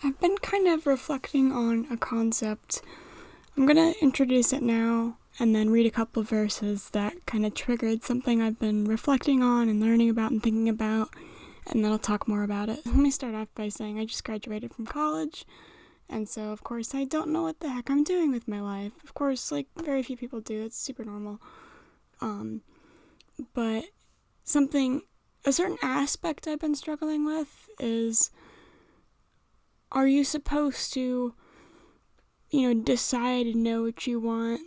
I've been kind of reflecting on a concept. I'm going to introduce it now and then read a couple of verses that kind of triggered something I've been reflecting on and learning about and thinking about, and then I'll talk more about it. Let me start off by saying I just graduated from college, and so of course I don't know what the heck I'm doing with my life. Of course, like very few people do, it's super normal. But a certain aspect I've been struggling with is, are you supposed to, decide and know what you want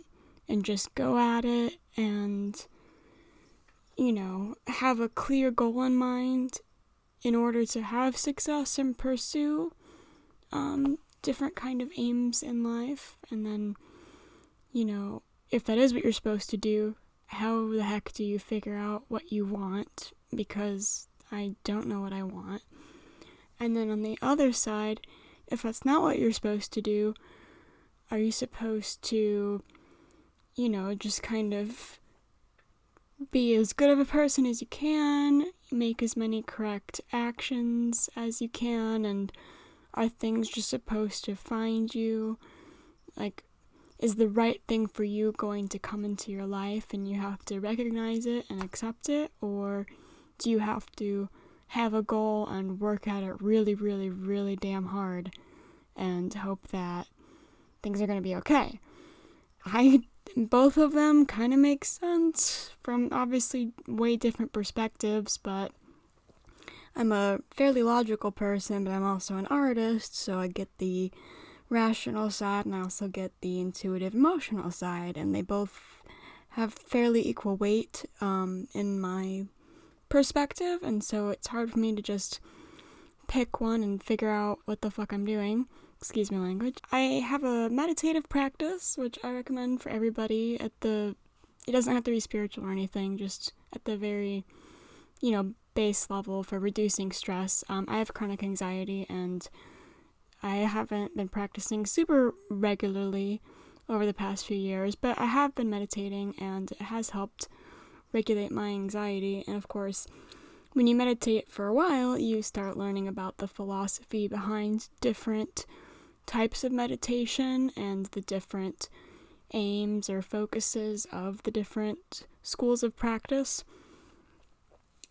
and just go at it and, have a clear goal in mind in order to have success and pursue different kind of aims in life? And then, if that is what you're supposed to do, how the heck do you figure out what you want? Because I don't know what I want. And then on the other side, if that's not what you're supposed to do, are you supposed to, just kind of be as good of a person as you can, make as many correct actions as you can, and are things just supposed to find you? Like, is the right thing for you going to come into your life and you have to recognize it and accept it? Or do you have to have a goal and work at it really, really, really damn hard and hope that things are going to be okay? Both of them kind of make sense from obviously way different perspectives, but I'm a fairly logical person, but I'm also an artist, so I get the rational side and I also get the intuitive emotional side, and they both have fairly equal weight in my perspective, and so it's hard for me to just pick one and figure out what the fuck I'm doing. Excuse my language. I have a meditative practice, which I recommend for everybody it doesn't have to be spiritual or anything, just at the very, base level for reducing stress. I have chronic anxiety, and I haven't been practicing super regularly over the past few years, but I have been meditating, and it has helped regulate my anxiety. And of course, when you meditate for a while, you start learning about the philosophy behind different types of meditation and the different aims or focuses of the different schools of practice.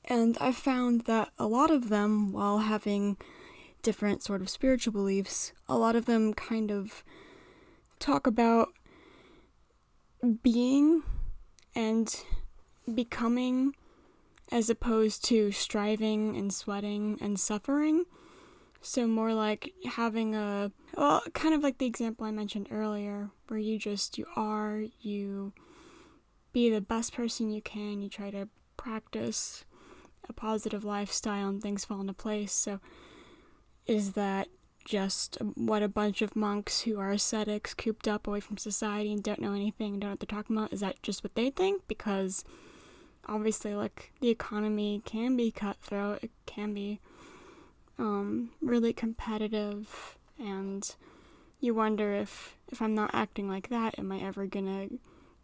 And I've found that a lot of them, while having different sort of spiritual beliefs, a lot of them kind of talk about being and becoming as opposed to striving and sweating and suffering. So more like having kind of like the example I mentioned earlier, where you be the best person you can, you try to practice a positive lifestyle and things fall into place. So is that just what a bunch of monks who are ascetics cooped up away from society and don't know anything and don't know what they're talking about, is that just what they think? Because obviously, like, the economy can be cutthroat, it can be really competitive, and you wonder if I'm not acting like that, am I ever gonna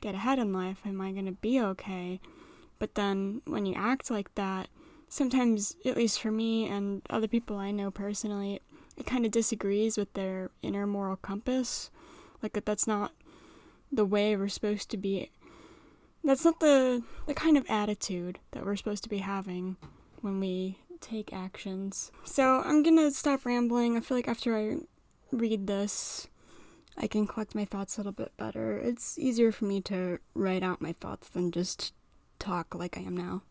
get ahead in life? Am I gonna be okay? But then when you act like that, sometimes, at least for me and other people I know personally, it kind of disagrees with their inner moral compass. Like, that's not the way we're supposed to be. That's not the kind of attitude that we're supposed to be having when we take actions. So I'm gonna stop rambling. I feel like after I read this, I can collect my thoughts a little bit better. It's easier for me to write out my thoughts than just talk like I am now.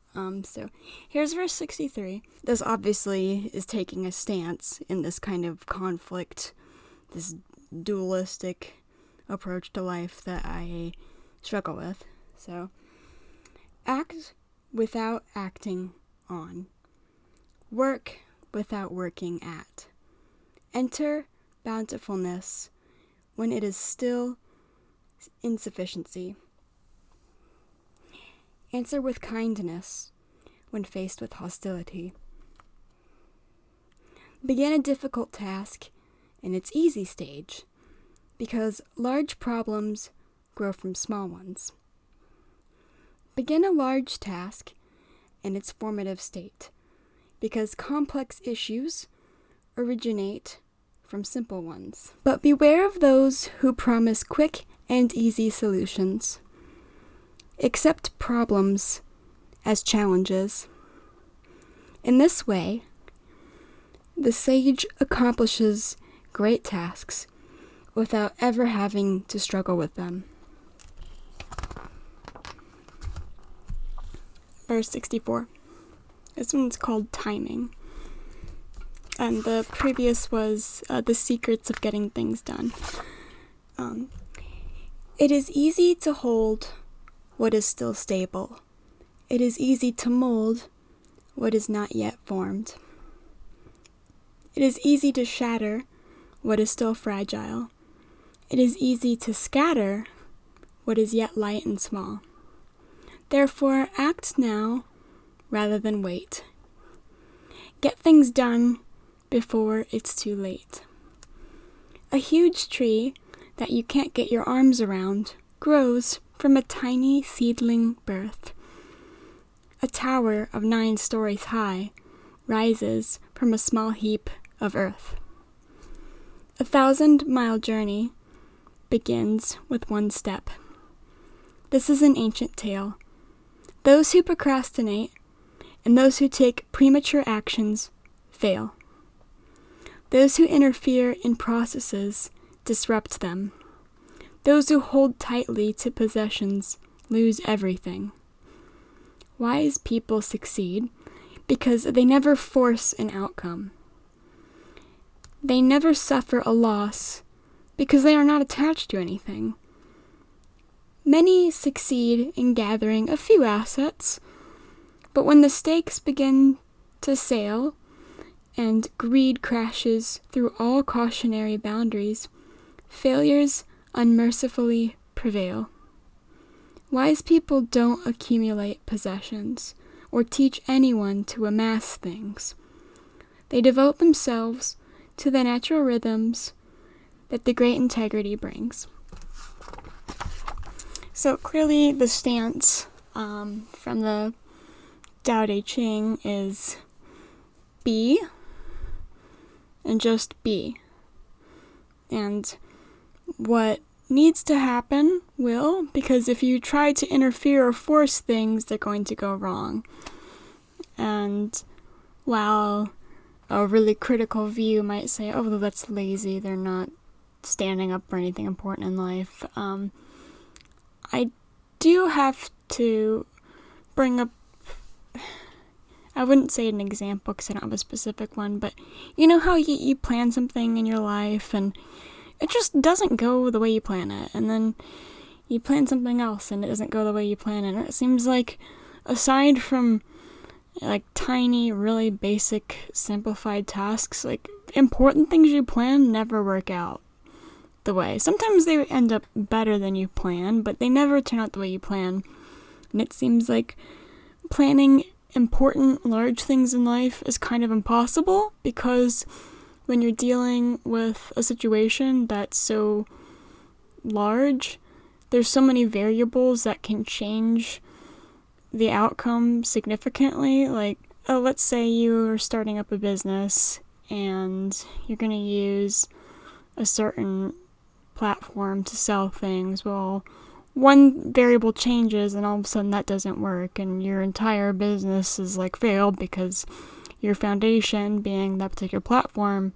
So here's verse 63. This obviously is taking a stance in this kind of conflict, this dualistic approach to life that I struggle with. So, act without acting on. Work without working at. Enter bountifulness when it is still insufficiency. Answer with kindness when faced with hostility. Begin a difficult task in its easy stage, because large problems grow from small ones. Begin a large task in its formative state, because complex issues originate from simple ones. But beware of those who promise quick and easy solutions. Accept problems as challenges. In this way, the sage accomplishes great tasks without ever having to struggle with them. Verse 64. This one's called timing. And the previous was the secrets of getting things done. It is easy to hold what is still stable. It is easy to mold what is not yet formed. It is easy to shatter what is still fragile. It is easy to scatter what is yet light and small. Therefore, act now rather than wait. Get things done before it's too late. A huge tree that you can't get your arms around grows from a tiny seedling birth. A tower of 9 stories high rises from a small heap of earth. A 1,000-mile journey begins with one step. This is an ancient tale. Those who procrastinate and those who take premature actions fail. Those who interfere in processes disrupt them. Those who hold tightly to possessions lose everything. Wise people succeed because they never force an outcome. They never suffer a loss because they are not attached to anything. Many succeed in gathering a few assets, but when the stakes begin to sail and greed crashes through all cautionary boundaries, failures unmercifully prevail. Wise people don't accumulate possessions or teach anyone to amass things. They devote themselves to the natural rhythms that the great integrity brings. So clearly the stance from the Tao Te Ching is be and just be. And what needs to happen will, because if you try to interfere or force things, they're going to go wrong. And while a really critical view might say, oh, well, that's lazy, they're not standing up for anything important in life, I do have to bring up, I wouldn't say an example because I don't have a specific one, but you know how you plan something in your life and it just doesn't go the way you plan it, and then you plan something else and it doesn't go the way you plan it. It seems like, aside from like tiny, really basic, simplified tasks, like important things you plan never work out the way. Sometimes they end up better than you plan, but they never turn out the way you plan. And it seems like planning important, large things in life is kind of impossible, because when you're dealing with a situation that's so large, there's so many variables that can change the outcome significantly. Like, let's say you're starting up a business and you're going to use a certain platform to sell things. Well, one variable changes and all of a sudden that doesn't work and your entire business is like failed because your foundation, being that particular platform,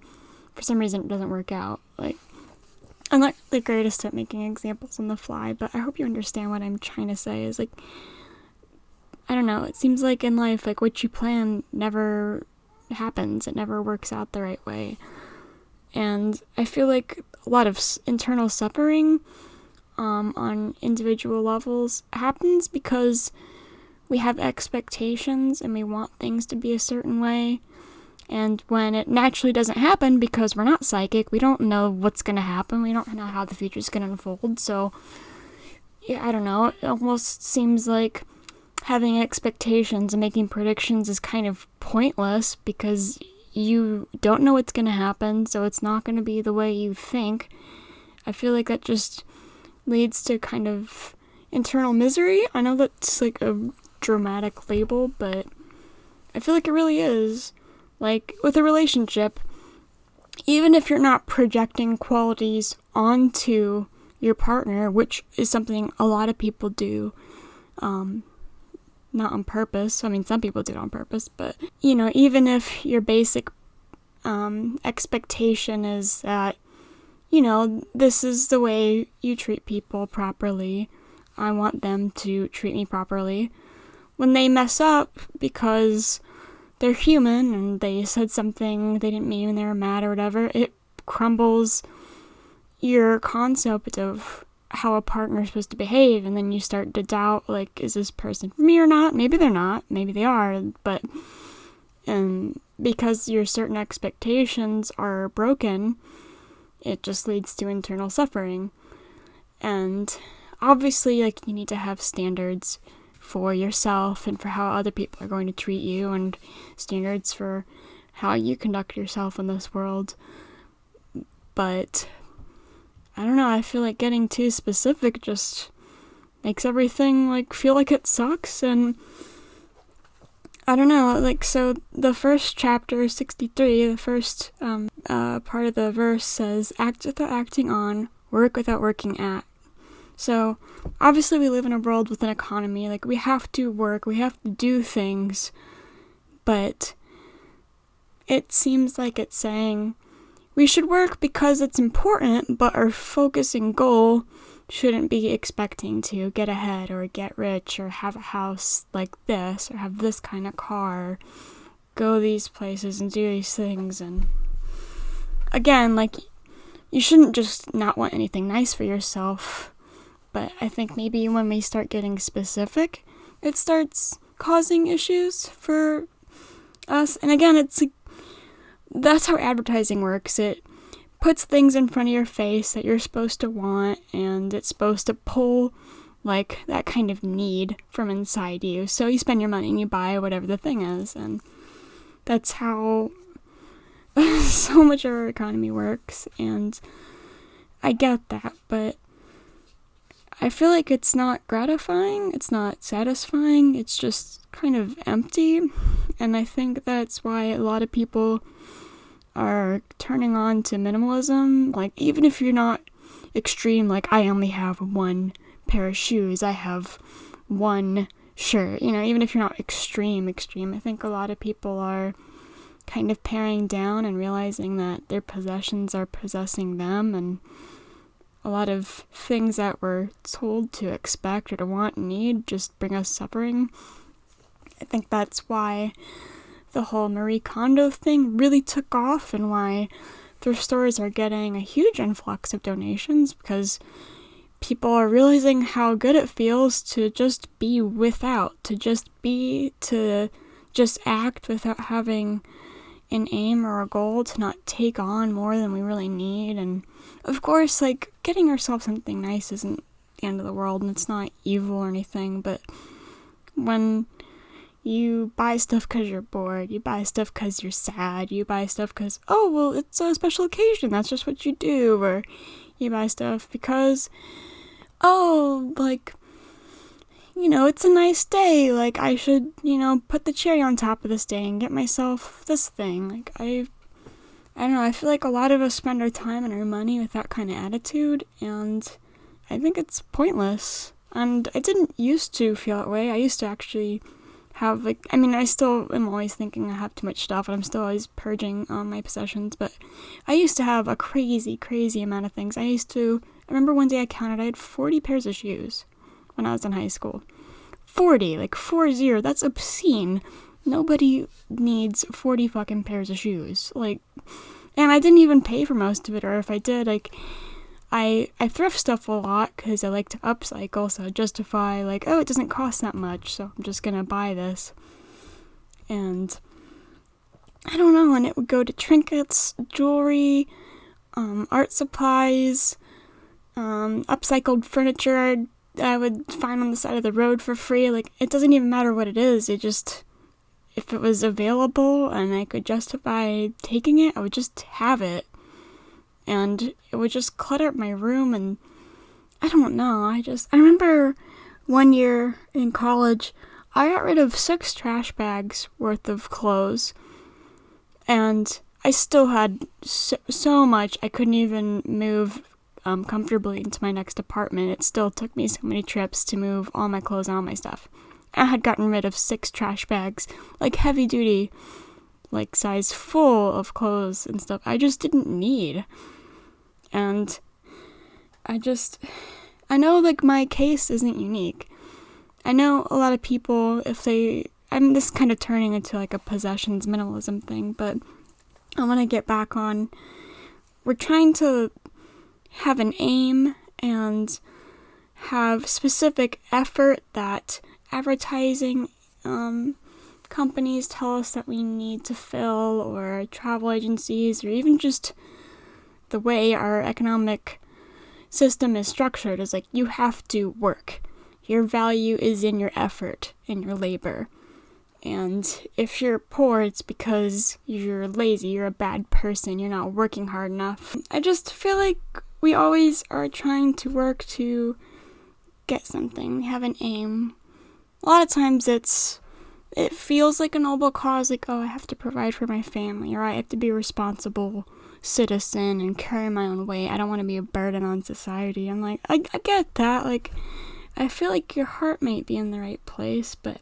for some reason it doesn't work out. Like, I'm not the greatest at making examples on the fly, but I hope you understand what I'm trying to say. Is like, I don't know, it seems like in life, like what you plan never happens. It never works out the right way. And I feel like a lot of internal suffering on individual levels happens because we have expectations and we want things to be a certain way. And when it naturally doesn't happen, because we're not psychic, we don't know what's going to happen. We don't know how the future's going to unfold. So, yeah, I don't know. It almost seems like having expectations and making predictions is kind of pointless because you don't know what's going to happen, so it's not going to be the way you think. I feel like that just leads to kind of internal misery. I know that's like a dramatic label, but I feel like it really is. Like, with a relationship, even if you're not projecting qualities onto your partner, which is something a lot of people do, not on purpose. I mean, some people do it on purpose, but, even if your basic expectation is that, this is the way you treat people properly, I want them to treat me properly. When they mess up because they're human and they said something they didn't mean and they were mad or whatever, it crumbles your concept of how a partner is supposed to behave, and then you start to doubt, like, is this person for me or not? Maybe they're not, maybe they are, but because your certain expectations are broken, it just leads to internal suffering. And obviously, like, you need to have standards for yourself and for how other people are going to treat you, and standards for how you conduct yourself in this world. But I don't know, I feel like getting too specific just makes everything, like, feel like it sucks. And I don't know, like, so the first chapter, 63, the first part of the verse says, act without acting on, work without working at. So obviously we live in a world with an economy, like, we have to work, we have to do things, but it seems like it's saying we should work because it's important, but our focus and goal shouldn't be expecting to get ahead or get rich or have a house like this or have this kind of car, go these places and do these things. And again, like, you shouldn't just not want anything nice for yourself, but I think maybe when we start getting specific, it starts causing issues for us. And again, it's like, that's how advertising works. It puts things in front of your face that you're supposed to want, and it's supposed to pull, like, that kind of need from inside you. So you spend your money and you buy whatever the thing is, and that's how so much of our economy works. And I get that, but I feel like it's not gratifying, it's not satisfying, it's just kind of empty. And I think that's why a lot of people are turning on to minimalism. Like, even if you're not extreme, like, I only have one pair of shoes, I have one shirt, even if you're not extreme, I think a lot of people are kind of paring down and realizing that their possessions are possessing them, and a lot of things that we're told to expect or to want and need just bring us suffering. I think that's why the whole Marie Kondo thing really took off, and why thrift stores are getting a huge influx of donations, because people are realizing how good it feels to just be without, to just act without having an aim or a goal, to not take on more than we really need. And of course, like, getting yourself something nice isn't the end of the world, and it's not evil or anything, but when you buy stuff because you're bored, you buy stuff because you're sad, you buy stuff because, oh, well, it's a special occasion, that's just what you do, or you buy stuff because, oh, like, it's a nice day, like, I should, put the cherry on top of this day and get myself this thing. Like, I don't know, I feel like a lot of us spend our time and our money with that kind of attitude, and I think it's pointless. And I didn't used to feel that way. I used to actually have, like, I still am always thinking I have too much stuff, and I'm still always purging my possessions, but I used to have a crazy amount of things. I remember one day I counted, I had 40 pairs of shoes when I was in high school. 40, like 40, that's obscene. Nobody needs 40 fucking pairs of shoes. Like, and I didn't even pay for most of it, or if I did, like, I thrift stuff a lot because I like to upcycle, so I justify, like, oh, it doesn't cost that much, so I'm just gonna buy this. And I don't know, and it would go to trinkets, jewelry, art supplies, upcycled furniture I would find on the side of the road for free. Like, it doesn't even matter what it is, it just, if it was available and I could justify taking it, I would just have it. And it would just clutter up my room, and I don't know, I remember one year in college, I got rid of 6 trash bags worth of clothes, and I still had so much. I couldn't even move comfortably into my next apartment. It still took me so many trips to move all my clothes and all my stuff. I had gotten rid of 6 trash bags, like heavy duty, like size full of clothes and stuff I just didn't need. And I know like my case isn't unique. I know a lot of people, I'm this kind of turning into like a possessions minimalism thing, but I want to get back on, we're trying to have an aim and have specific effort that advertising companies tell us that we need to fill, or travel agencies, or even just the way our economic system is structured is like you have to work. Your value is in your effort, in your labor. And if you're poor, it's because you're lazy, you're a bad person, you're not working hard enough. I just feel like we always are trying to work to get something, have an aim. A lot of times it feels like a noble cause, like, oh, I have to provide for my family, or I have to be a responsible citizen and carry my own weight. I don't want to be a burden on society. I'm like, I get that. Like, I feel like your heart might be in the right place, but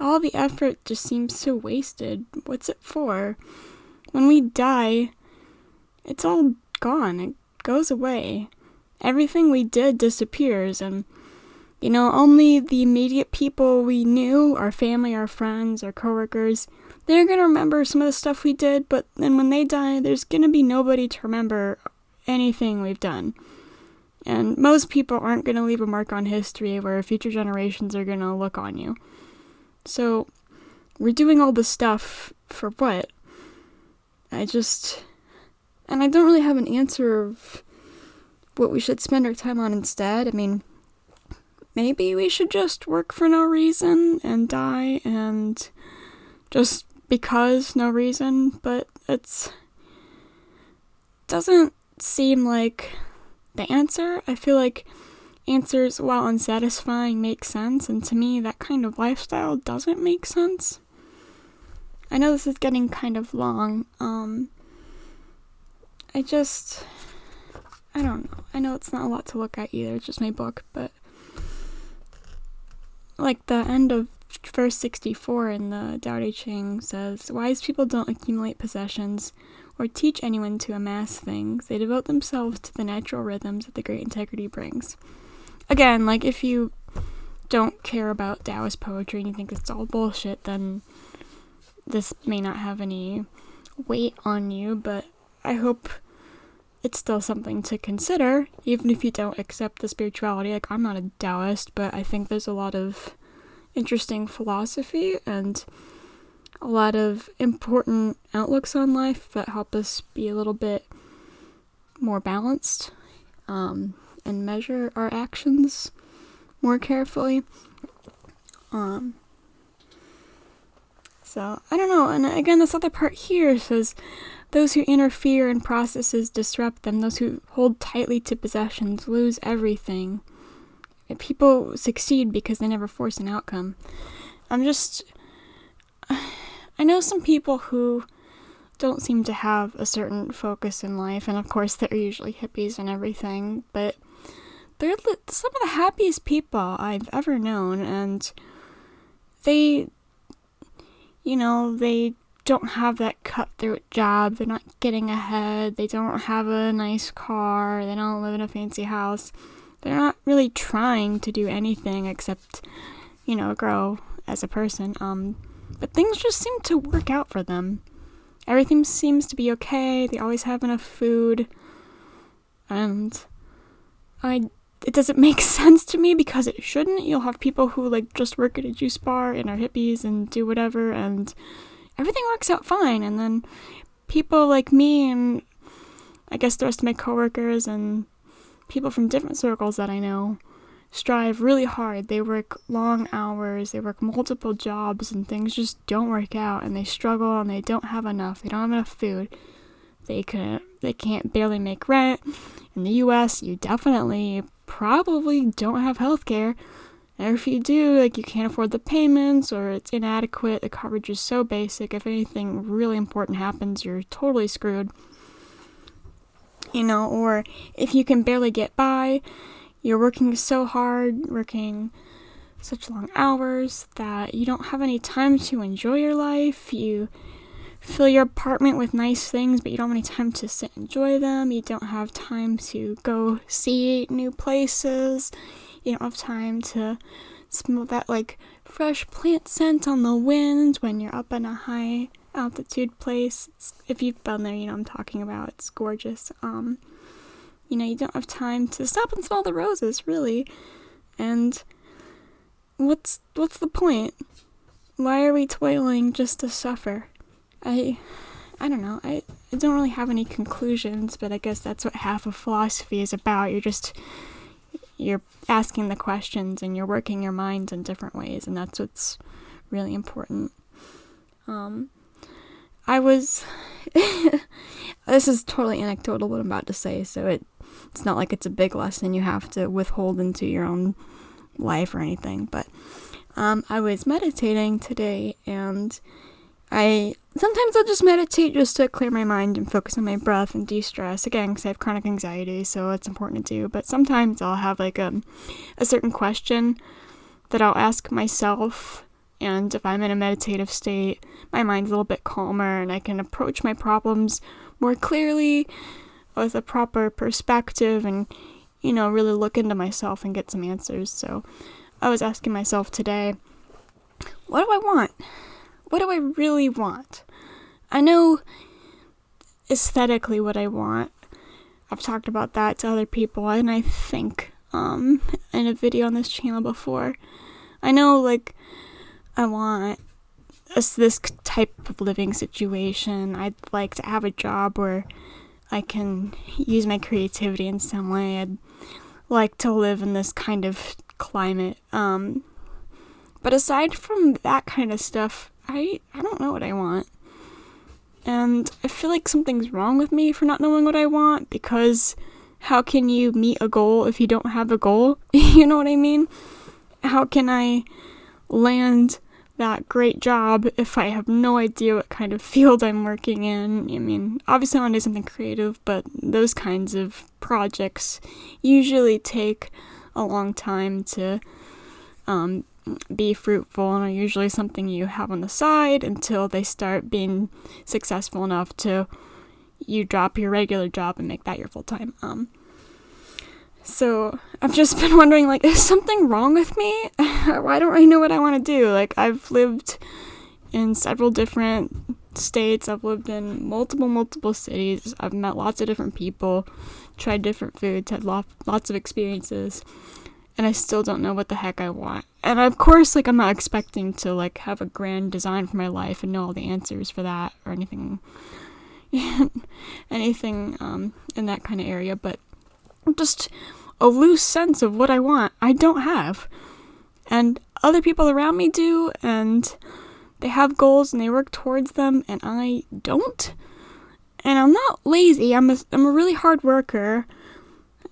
all the effort just seems so wasted. What's it for? When we die, it's all gone. It goes away. Everything we did disappears, and only the immediate people we knew, our family, our friends, our coworkers, they're gonna remember some of the stuff we did, but then when they die, there's gonna be nobody to remember anything we've done. And most people aren't gonna leave a mark on history where future generations are gonna look on you. So, we're doing all this stuff for what? And I don't really have an answer of what we should spend our time on instead. I mean, maybe we should just work for no reason and die, and just because no reason, but it doesn't seem like the answer. I feel like answers, while unsatisfying, make sense, and to me that kind of lifestyle doesn't make sense. I know this is getting kind of long. I don't know. I know it's not a lot to look at either, it's just my book, but like the end of verse 64 in the Tao Te Ching says, wise people don't accumulate possessions or teach anyone to amass things. They devote themselves to the natural rhythms that the great integrity brings. Again, like, if you don't care about Taoist poetry and you think it's all bullshit, then this may not have any weight on you, but I hope it's still something to consider, even if you don't accept the spirituality. Like, I'm not a Taoist, but I think there's a lot of interesting philosophy and a lot of important outlooks on life that help us be a little bit more balanced, and measure our actions more carefully. So, I don't know, and again, this other part here says, those who interfere in processes disrupt them. Those who hold tightly to possessions lose everything. People succeed because they never force an outcome. I know some people who don't seem to have a certain focus in life, and of course they're usually hippies and everything, but they're some of the happiest people I've ever known, and they don't have that cutthroat job, they're not getting ahead, they don't have a nice car, they don't live in a fancy house, they're not really trying to do anything except, grow as a person, but things just seem to work out for them. Everything seems to be okay, they always have enough food, and it doesn't make sense to me because it shouldn't. You'll have people who just work at a juice bar and are hippies and do whatever, and everything works out fine, and then people like me and I guess the rest of my coworkers and people from different circles that I know strive really hard. They work long hours, they work multiple jobs, and things just don't work out, and they struggle, and they don't have enough. They don't have enough food. They can't barely make rent. In the US, you definitely probably don't have healthcare, And if you do, like, you can't afford the payments or it's inadequate, the coverage is so basic, if anything really important happens, you're totally screwed. Or if you can barely get by, you're working so hard, working such long hours that you don't have any time to enjoy your life. You fill your apartment with nice things, but you don't have any time to sit and enjoy them. You don't have time to go see new places. You don't have time to smell that, like, fresh plant scent on the wind when you're up in a high altitude place. If you've been there, you know what I'm talking about. It's gorgeous. You don't have time to stop and smell the roses, really. And what's the point? Why are we toiling just to suffer? I don't know. I don't really have any conclusions, but I guess that's what half of philosophy is about. You're asking the questions and you're working your mind in different ways, and that's what's really important. This is totally anecdotal what I'm about to say, so it's not like it's a big lesson you have to withhold into your own life or anything, but I was meditating today, and sometimes I'll just meditate just to clear my mind and focus on my breath and de-stress, again, because I have chronic anxiety, so it's important to do. But sometimes I'll have like a certain question that I'll ask myself, and if I'm in a meditative state, my mind's a little bit calmer and I can approach my problems more clearly with a proper perspective and, really look into myself and get some answers. So I was asking myself today, what do I want? What do I really want? I know aesthetically what I want. I've talked about that to other people, and I think in a video on this channel before. I know, like, I want this type of living situation. I'd like to have a job where I can use my creativity in some way. I'd like to live in this kind of climate. But aside from that kind of stuff, I don't know what I want. And I feel like something's wrong with me for not knowing what I want, because how can you meet a goal if you don't have a goal? You know what I mean? How can I land that great job if I have no idea what kind of field I'm working in? I mean, obviously I want to do something creative, but those kinds of projects usually take a long time to be fruitful, and are usually something you have on the side until they start being successful enough to you drop your regular job and make that your full-time. So I've just been wondering, like, is something wrong with me? Why don't I know what I want to do? Like, I've lived in several different states. I've lived in multiple cities. I've met lots of different people, tried different foods, had lots of experiences, and I still don't know what the heck I want. And of course, like, I'm not expecting to, like, have a grand design for my life and know all the answers for that or anything in that kind of area, but just a loose sense of what I want I don't have. And other people around me do, and they have goals and they work towards them, and I don't. And I'm not lazy. I'm a really hard worker,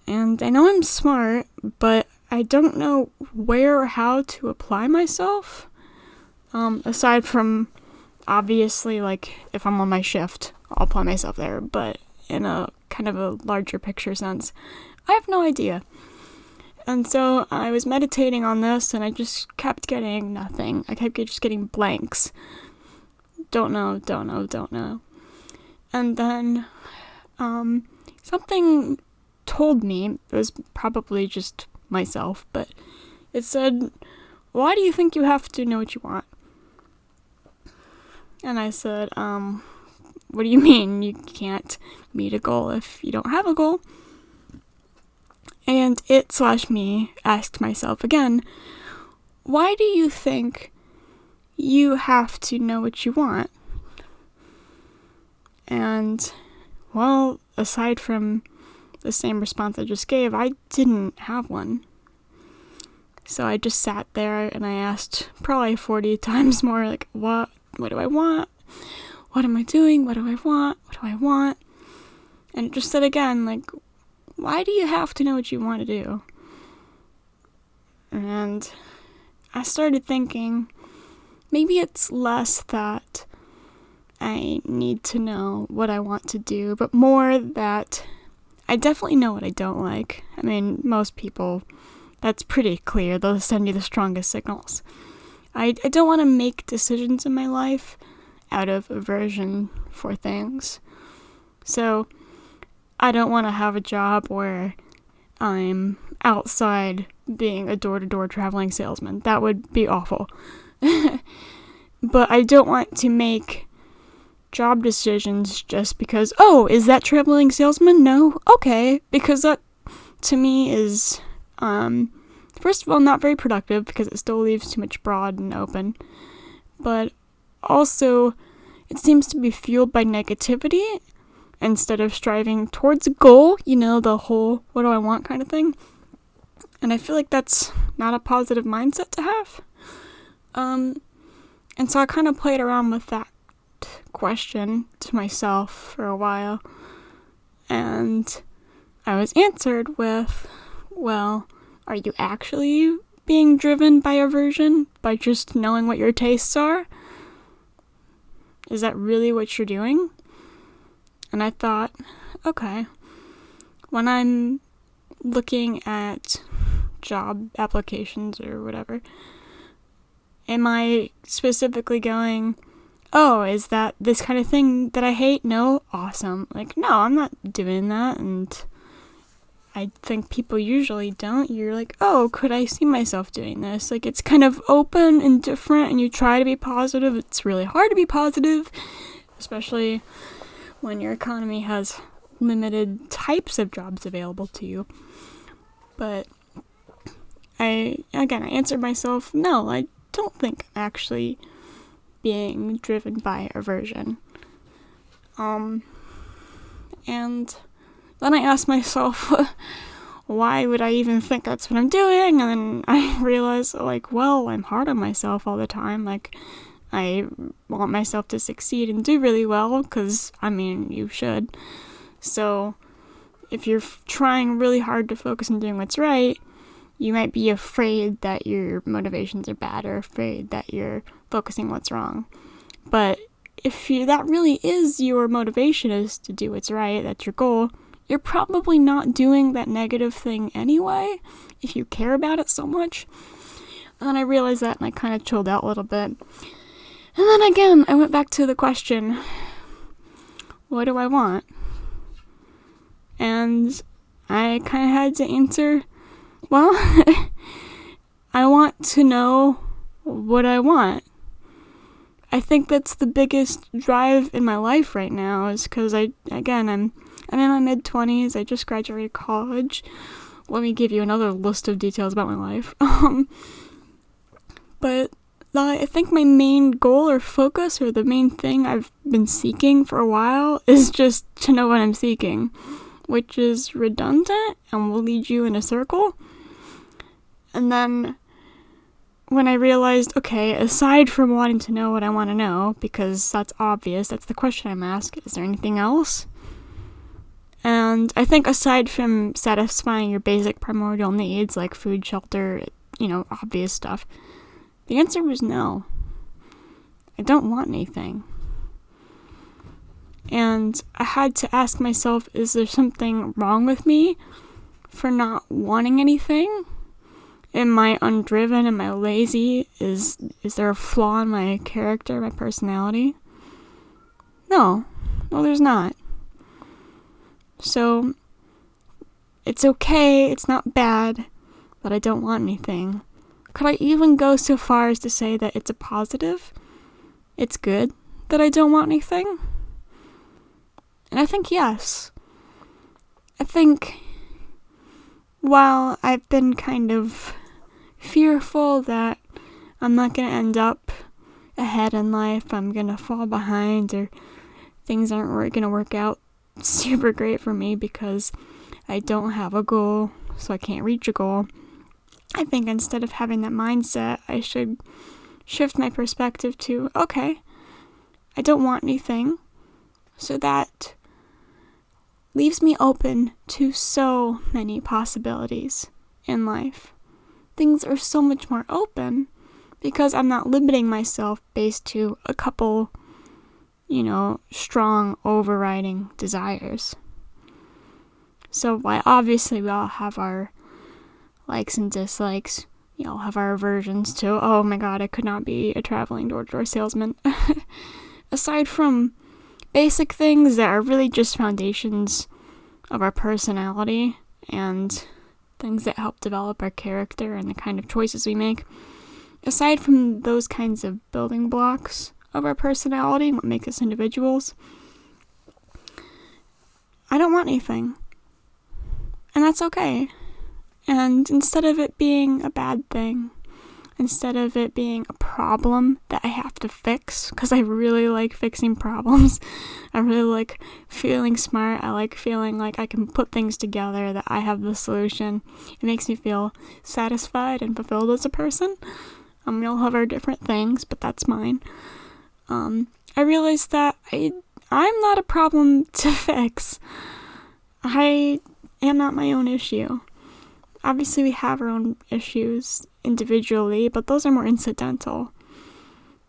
and I know I'm smart, but I don't know where or how to apply myself. Aside from, obviously, like, if I'm on my shift, I'll apply myself there, but in a kind of a larger picture sense, I have no idea. And so I was meditating on this, and I just kept getting nothing. I kept just getting blanks. Don't know. And then something told me, it was probably just myself, but it said, why do you think you have to know what you want? And I said, what do you mean you can't meet a goal if you don't have a goal? And me asked myself again, why do you think you have to know what you want? And, well, aside from the same response I just gave, I didn't have one. So I just sat there and I asked probably 40 times more, like, what do I want? What am I doing? What do I want? What do I want? And it just said again, like, why do you have to know what you want to do? And I started thinking maybe it's less that I need to know what I want to do, but more that I definitely know what I don't like. I mean, most people, that's pretty clear. They'll send you the strongest signals. I don't want to make decisions in my life out of aversion for things. So I don't want to have a job where I'm outside being a door-to-door traveling salesman. That would be awful. But I don't want to make job decisions just because, oh, is that traveling salesman? No? Okay. Because that, to me, is, first of all, not very productive because it still leaves too much broad and open. But also, it seems to be fueled by negativity instead of striving towards a goal, the whole what do I want kind of thing. And I feel like that's not a positive mindset to have. And so I kind of played around with that question to myself for a while. And I was answered with, well, are you actually being driven by aversion? By just knowing what your tastes are? Is that really what you're doing? And I thought, okay, when I'm looking at job applications or whatever, am I specifically going, oh, is that this kind of thing that I hate? No? Awesome. Like, no, I'm not doing that. And I think people usually don't. You're like, oh, could I see myself doing this? Like, it's kind of open and different, and you try to be positive. It's really hard to be positive, especially when your economy has limited types of jobs available to you. But I answered myself, no, I don't think I'm actually being driven by aversion. And then I asked myself, why would I even think that's what I'm doing? And then I realized, well, I'm hard on myself all the time. I want myself to succeed and do really well, because, you should. So, if you're trying really hard to focus on doing what's right, you might be afraid that your motivations are bad, or afraid that you're focusing what's wrong. But if that really is your motivation, is to do what's right, that's your goal, you're probably not doing that negative thing anyway, if you care about it so much. And then I realized that, and I kind of chilled out a little bit. And then again, I went back to the question, what do I want? And I kind of had to answer, well, I want to know what I want. I think that's the biggest drive in my life right now, is because I'm in my mid-20s, I just graduated college. Let me give you another list of details about my life. But I think my main goal or focus, or the main thing I've been seeking for a while, is just to know what I'm seeking, which is redundant and will lead you in a circle. And then when I realized, okay, aside from wanting to know what I want to know, because that's obvious, that's the question I'm asked, is there anything else? And I think aside from satisfying your basic primordial needs, like food, shelter, obvious stuff, the answer was no. I don't want anything. And I had to ask myself, is there something wrong with me for not wanting anything? Am I undriven? Am I lazy? Is there a flaw in my character, my personality? No, there's not. So, it's okay, it's not bad that I don't want anything. Could I even go so far as to say that it's a positive? It's good that I don't want anything? And I think yes. I think while I've been kind of fearful that I'm not going to end up ahead in life, I'm going to fall behind, or things aren't going to work out super great for me because I don't have a goal, so I can't reach a goal. I think instead of having that mindset, I should shift my perspective to, okay, I don't want anything, so that leaves me open to so many possibilities in life. Things are so much more open because I'm not limiting myself based to a couple, strong overriding desires. So while obviously we all have our likes and dislikes, we all have our aversions to, oh my god, I could not be a traveling door-to-door salesman. Aside from basic things that are really just foundations of our personality and things that help develop our character and the kind of choices we make, aside from those kinds of building blocks of our personality and what makes us individuals, I don't want anything. And that's okay. And instead of it being a bad thing, instead of it being a problem that I have to fix, because I really like fixing problems, I really like feeling smart, I like feeling like I can put things together, that I have the solution. It makes me feel satisfied and fulfilled as a person. We all have our different things, but that's mine. I realized that I'm not a problem to fix. I am not my own issue. Obviously, we have our own issues individually, but those are more incidental.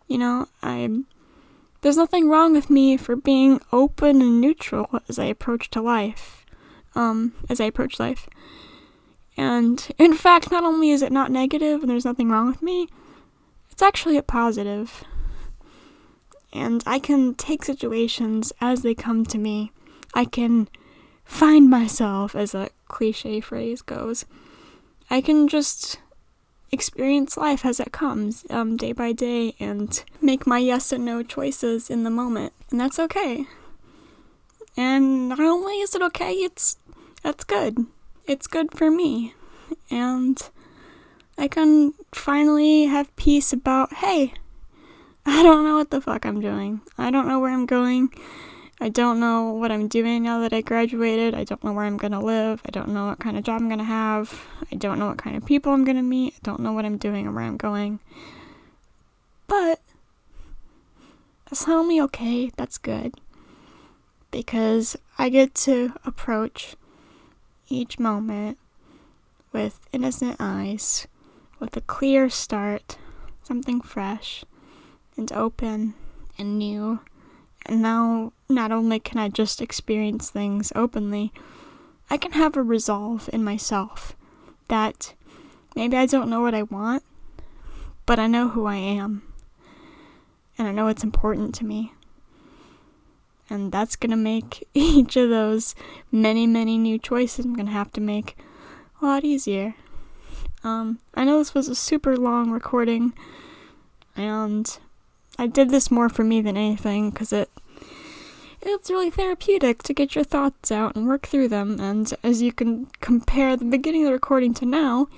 There's nothing wrong with me for being open and neutral as I approach life. And in fact, not only is it not negative and there's nothing wrong with me, it's actually a positive. And I can take situations as they come to me. I can find myself, as a cliche phrase goes. I can just experience life as it comes, day by day, and make my yes and no choices in the moment. And that's okay. And not only is it okay, that's good. It's good for me. And I can finally have peace about, hey, I don't know what the fuck I'm doing. I don't know where I'm going. I don't know what I'm doing now that I graduated. I don't know where I'm going to live. I don't know what kind of job I'm going to have. I don't know what kind of people I'm going to meet. I don't know what I'm doing or where I'm going. But that's not only okay, that's good. Because I get to approach each moment with innocent eyes, with a clear start, something fresh and open and new. And now, not only can I just experience things openly, I can have a resolve in myself that maybe I don't know what I want, but I know who I am. And I know it's important to me. And that's going to make each of those many, many new choices I'm going to have to make a lot easier. I know this was a super long recording, and I did this more for me than anything, because it's really therapeutic to get your thoughts out and work through them. And as you can compare the beginning of the recording to now,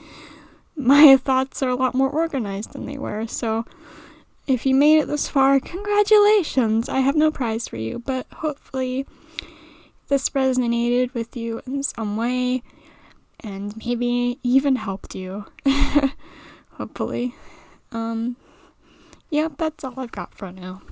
my thoughts are a lot more organized than they were. So if you made it this far, congratulations! I have no prize for you, but hopefully this resonated with you in some way and maybe even helped you. Hopefully. Yep, that's all I've got for now.